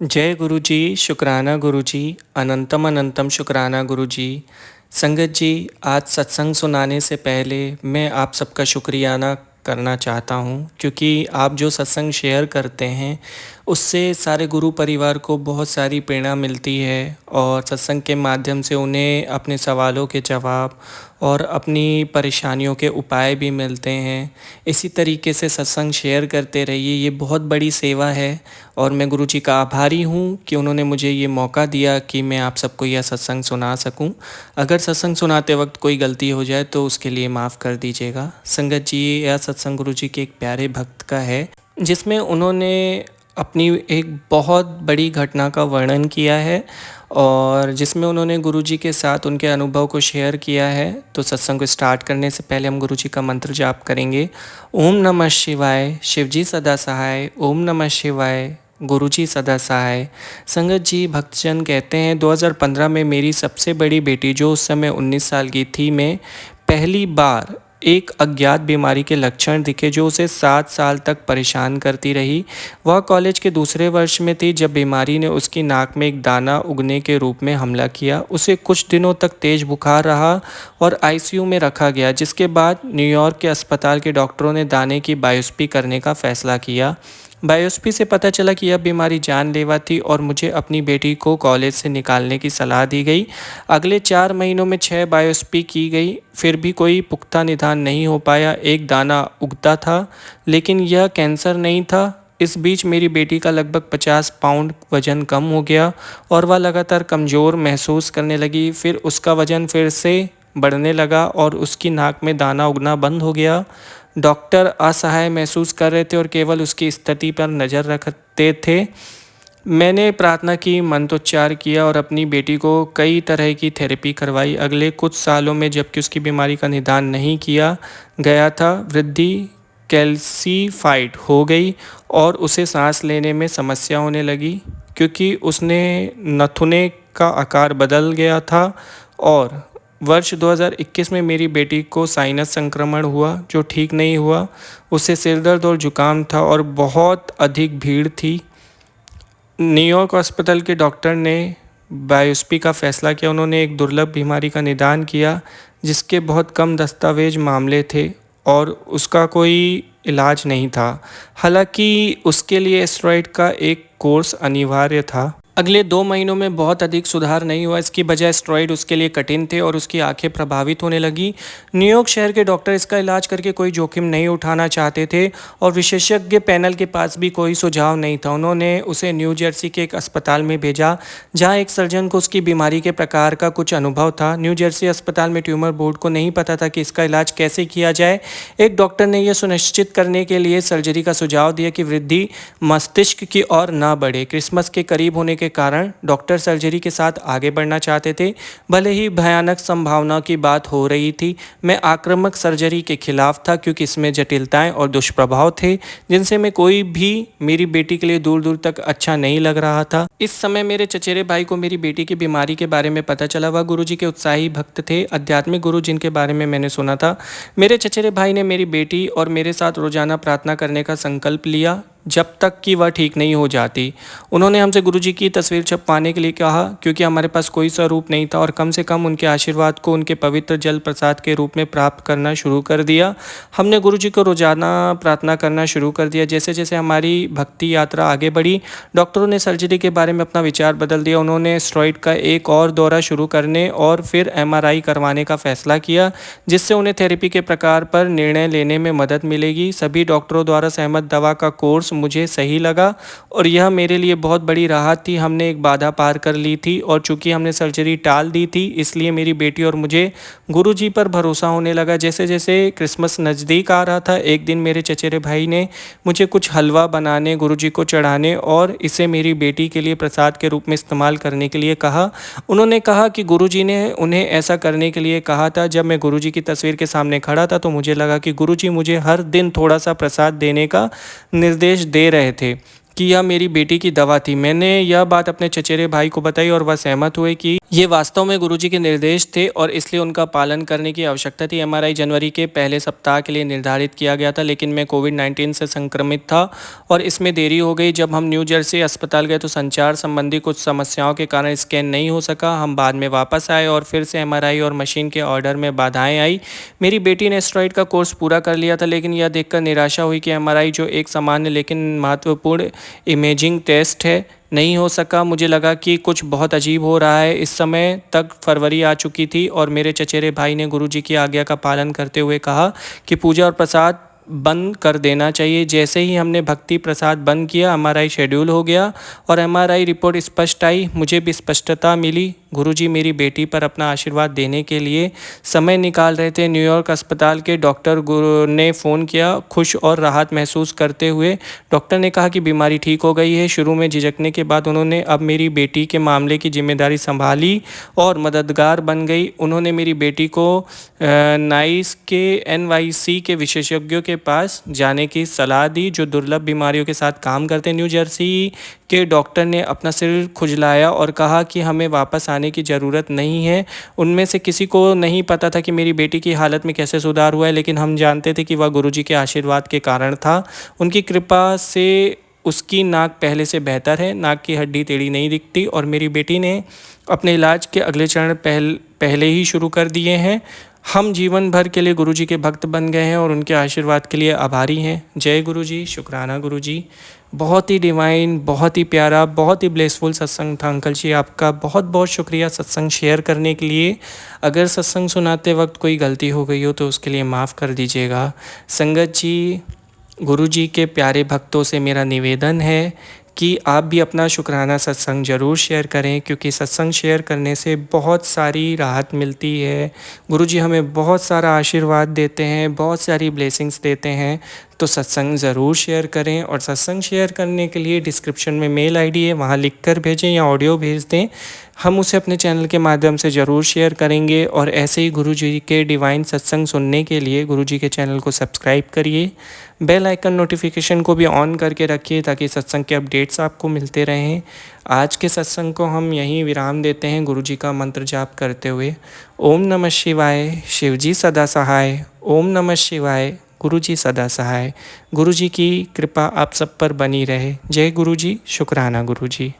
जय गुरु जी, शुक्राना गुरु जी, अनंतम अनंतम शुक्राना गुरु जी। संगत जी, आज सत्संग सुनाने से पहले मैं आप सबका शुक्रियाना करना चाहता हूँ, क्योंकि आप जो सत्संग शेयर करते हैं उससे सारे गुरु परिवार को बहुत सारी प्रेरणा मिलती है और सत्संग के माध्यम से उन्हें अपने सवालों के जवाब और अपनी परेशानियों के उपाय भी मिलते हैं। इसी तरीके से सत्संग शेयर करते रहिए, ये बहुत बड़ी सेवा है और मैं गुरु जी का आभारी हूँ कि उन्होंने मुझे ये मौका दिया कि मैं आप सबको यह सत्संग सुना सकूँ। अगर सत्संग सुनाते वक्त कोई गलती हो जाए तो उसके लिए माफ़ कर दीजिएगा। संगत जी, यह सत्संग गुरु जी के एक प्यारे भक्त का है, जिसमें उन्होंने अपनी एक बहुत बड़ी घटना का वर्णन किया है और जिसमें उन्होंने गुरुजी के साथ उनके अनुभव को शेयर किया है। तो सत्संग को स्टार्ट करने से पहले हम गुरुजी का मंत्र जाप करेंगे। ओम नमः शिवाय, शिवजी सदा सहाय। ओम नमः शिवाय, गुरुजी सदा सहाय। संगत जी, भक्तजन कहते हैं 2015 में मेरी सबसे बड़ी बेटी, जो उस समय 19 साल की थी, में पहली बार एक अज्ञात बीमारी के लक्षण दिखे जो उसे 7 साल तक परेशान करती रही। वह कॉलेज के दूसरे वर्ष में थी जब बीमारी ने उसकी नाक में एक दाना उगने के रूप में हमला किया। उसे कुछ दिनों तक तेज बुखार रहा और आईसीयू में रखा गया, जिसके बाद न्यूयॉर्क के अस्पताल के डॉक्टरों ने दाने की बायोप्सी करने का फैसला किया। बायोप्सी से पता चला कि यह बीमारी जानलेवा थी और मुझे अपनी बेटी को कॉलेज से निकालने की सलाह दी गई। अगले 4 महीनों में 6 बायोप्सी की गई, फिर भी कोई पुख्ता निदान नहीं हो पाया। एक दाना उगता था लेकिन यह कैंसर नहीं था। इस बीच मेरी बेटी का लगभग 50 पाउंड वज़न कम हो गया और वह लगातार कमज़ोर महसूस करने लगी। फिर उसका वज़न फिर से बढ़ने लगा और उसकी नाक में दाना उगना बंद हो गया। डॉक्टर असहाय महसूस कर रहे थे और केवल उसकी स्थिति पर नज़र रखते थे। मैंने प्रार्थना की, मंत्रोच्चार किया और अपनी बेटी को कई तरह की थेरेपी करवाई। अगले कुछ सालों में जबकि उसकी बीमारी का निदान नहीं किया गया था, वृद्धि कैल्सीफाइड हो गई और उसे सांस लेने में समस्या होने लगी, क्योंकि उसने नथुने का आकार बदल गया था। और वर्ष 2021 में मेरी बेटी को साइनस संक्रमण हुआ जो ठीक नहीं हुआ। उसे सिर दर्द और जुकाम था और बहुत अधिक भीड़ थी। न्यूयॉर्क अस्पताल के डॉक्टर ने बायोप्सी का फैसला किया। उन्होंने एक दुर्लभ बीमारी का निदान किया जिसके बहुत कम दस्तावेज मामले थे और उसका कोई इलाज नहीं था। हालांकि उसके लिए स्टेरॉइड का एक कोर्स अनिवार्य था। अगले 2 महीनों में बहुत अधिक सुधार नहीं हुआ। इसकी बजाय स्टेरॉइड उसके लिए कठिन थे और उसकी आंखें प्रभावित होने लगी। न्यूयॉर्क शहर के डॉक्टर इसका इलाज करके कोई जोखिम नहीं उठाना चाहते थे और विशेषज्ञ पैनल के पास भी कोई सुझाव नहीं था। उन्होंने उसे न्यू जर्सी के एक अस्पताल में भेजा जहां एक सर्जन को उसकी बीमारी के प्रकार का कुछ अनुभव था। न्यू जर्सी अस्पताल में ट्यूमर बोर्ड को नहीं पता था कि इसका इलाज कैसे किया जाए। एक डॉक्टर ने यह सुनिश्चित करने के लिए सर्जरी का सुझाव दिया कि वृद्धि मस्तिष्क की ओर न बढ़े। क्रिसमस के करीब होने के कारण डॉक्टर सर्जरी के साथ आगे बढ़ना चाहते थे, भले ही भयानक संभावना की बात हो रही थी। मैं आक्रामक सर्जरी के खिलाफ था क्योंकि इसमें जटिलताएं और दुष्प्रभाव थे जिनसे मैं कोई भी मेरी बेटी के लिए दूर दूर तक अच्छा नहीं लग रहा था। इस समय मेरे चचेरे भाई को मेरी बेटी की बीमारी के बारे में पता चला। वह गुरुजी के उत्साही भक्त थे, आध्यात्मिक गुरु जिनके बारे में मैंने सुना था। मेरे चचेरे भाई ने मेरी बेटी और मेरे साथ रोजाना प्रार्थना करने का संकल्प लिया जब तक कि वह ठीक नहीं हो जाती। उन्होंने हमसे गुरुजी की तस्वीर छपवाने के लिए कहा क्योंकि हमारे पास कोई स्वरूप नहीं था और कम से कम उनके आशीर्वाद को उनके पवित्र जल प्रसाद के रूप में प्राप्त करना शुरू कर दिया। हमने गुरुजी को रोजाना प्रार्थना करना शुरू कर दिया। जैसे जैसे हमारी भक्ति यात्रा आगे बढ़ी, डॉक्टरों ने सर्जरी के बारे में अपना विचार बदल दिया। उन्होंने स्टेरॉइड का एक और दौरा शुरू करने और फिर एमआरआई करवाने का फैसला किया, जिससे उन्हें थेरेपी के प्रकार पर निर्णय लेने में मदद मिलेगी। सभी डॉक्टरों द्वारा सहमत दवा का कोर्स मुझे सही लगा और यह मेरे लिए बहुत बड़ी राहत थी। हमने एक बाधा पार कर ली थी और चूंकि हमने सर्जरी टाल दी थी, इसलिए मेरी बेटी और मुझे गुरुजी पर भरोसा होने लगा। जैसे जैसे क्रिसमस नज़दीक आ रहा था, एक दिन मेरे चचेरे भाई ने मुझे कुछ हलवा बनाने, गुरुजी को चढ़ाने और इसे मेरी बेटी के लिए प्रसाद के रूप में इस्तेमाल करने के लिए कहा। उन्होंने कहा कि गुरुजी ने उन्हें ऐसा करने के लिए कहा था। जब मैं गुरुजी की तस्वीर के सामने खड़ा था तो मुझे लगा कि गुरुजी मुझे हर दिन थोड़ा सा प्रसाद देने का निर्देश दे रहे थे कि यह मेरी बेटी की दवा थी। मैंने यह बात अपने चचेरे भाई को बताई और वह सहमत हुए कि ये वास्तव में गुरुजी के निर्देश थे और इसलिए उनका पालन करने की आवश्यकता थी। एमआरआई जनवरी के पहले सप्ताह के लिए निर्धारित किया गया था, लेकिन मैं कोविड-19 से संक्रमित था और इसमें देरी हो गई। जब हम न्यू जर्सी अस्पताल गए तो संचार संबंधी कुछ समस्याओं के कारण स्कैन नहीं हो सका। हम बाद में वापस आए और फिर से एमआरआई और मशीन के ऑर्डर में बाधाएं आई। मेरी बेटी ने स्टेरॉइड का कोर्स पूरा कर लिया था, लेकिन यह देखकर निराशा हुई कि एमआरआई, जो एक सामान्य लेकिन महत्वपूर्ण इमेजिंग टेस्ट है, नहीं हो सका। मुझे लगा कि कुछ बहुत अजीब हो रहा है। इस समय तक फरवरी आ चुकी थी और मेरे चचेरे भाई ने गुरुजी की आज्ञा का पालन करते हुए कहा कि पूजा और प्रसाद बंद कर देना चाहिए। जैसे ही हमने भक्ति प्रसाद बंद किया, एमआरआई शेड्यूल हो गया और एमआरआई रिपोर्ट स्पष्ट आई। मुझे भी स्पष्टता मिली। गुरुजी मेरी बेटी पर अपना आशीर्वाद देने के लिए समय निकाल रहे थे। न्यूयॉर्क अस्पताल के डॉक्टर गुरु ने फ़ोन किया, खुश और राहत महसूस करते हुए। डॉक्टर ने कहा कि बीमारी ठीक हो गई है। शुरू में झिझकने के बाद उन्होंने अब मेरी बेटी के मामले की जिम्मेदारी संभाली और मददगार बन गई। उन्होंने मेरी बेटी को नाइस के NYC के विशेषज्ञों के पास जाने की सलाह दी, जो दुर्लभ बीमारियों के साथ काम करते हैं। न्यू जर्सी के डॉक्टर ने अपना सिर खुजलाया और कहा कि हमें वापस आने की ज़रूरत नहीं है। उनमें से किसी को नहीं पता था कि मेरी बेटी की हालत में कैसे सुधार हुआ है, लेकिन हम जानते थे कि वह गुरुजी के आशीर्वाद के कारण था। उनकी कृपा से उसकी नाक पहले से बेहतर है, नाक की हड्डी टेढ़ी नहीं दिखती और मेरी बेटी ने अपने इलाज के अगले चरण पहले ही शुरू कर दिए हैं। हम जीवन भर के लिए गुरुजी के भक्त बन गए हैं और उनके आशीर्वाद के लिए आभारी हैं। जय गुरुजी, शुक्राना गुरुजी। बहुत ही डिवाइन, बहुत ही प्यारा, बहुत ही ब्लेसफुल सत्संग था अंकल जी। आपका बहुत बहुत शुक्रिया सत्संग शेयर करने के लिए। अगर सत्संग सुनाते वक्त कोई गलती हो गई हो तो उसके लिए माफ़ कर दीजिएगा। संगत जी, गुरुजी के प्यारे भक्तों से मेरा निवेदन है कि आप भी अपना शुक्राना सत्संग ज़रूर शेयर करें, क्योंकि सत्संग शेयर करने से बहुत सारी राहत मिलती है। गुरुजी हमें बहुत सारा आशीर्वाद देते हैं, बहुत सारी ब्लेसिंग्स देते हैं। तो सत्संग ज़रूर शेयर करें और सत्संग शेयर करने के लिए डिस्क्रिप्शन में मेल आईडी है, वहाँ लिख कर भेजें या ऑडियो भेज दें। हम उसे अपने चैनल के माध्यम से ज़रूर शेयर करेंगे। और ऐसे ही गुरुजी के डिवाइन सत्संग सुनने के लिए गुरुजी के चैनल को सब्सक्राइब करिए, बेल आइकन नोटिफिकेशन को भी ऑन करके रखिए ताकि सत्संग के अपडेट्स आपको मिलते रहें। आज के सत्संग को हम यहीं विराम देते हैं गुरुजी का मंत्र जाप करते हुए। ओम नमः शिवाय, शिवजी सदा सहाय। ओम नमः शिवाय, गुरुजी सदा सहाय। गुरुजी की कृपा आप सब पर बनी रहे। जय गुरुजी, शुक्राना गुरुजी।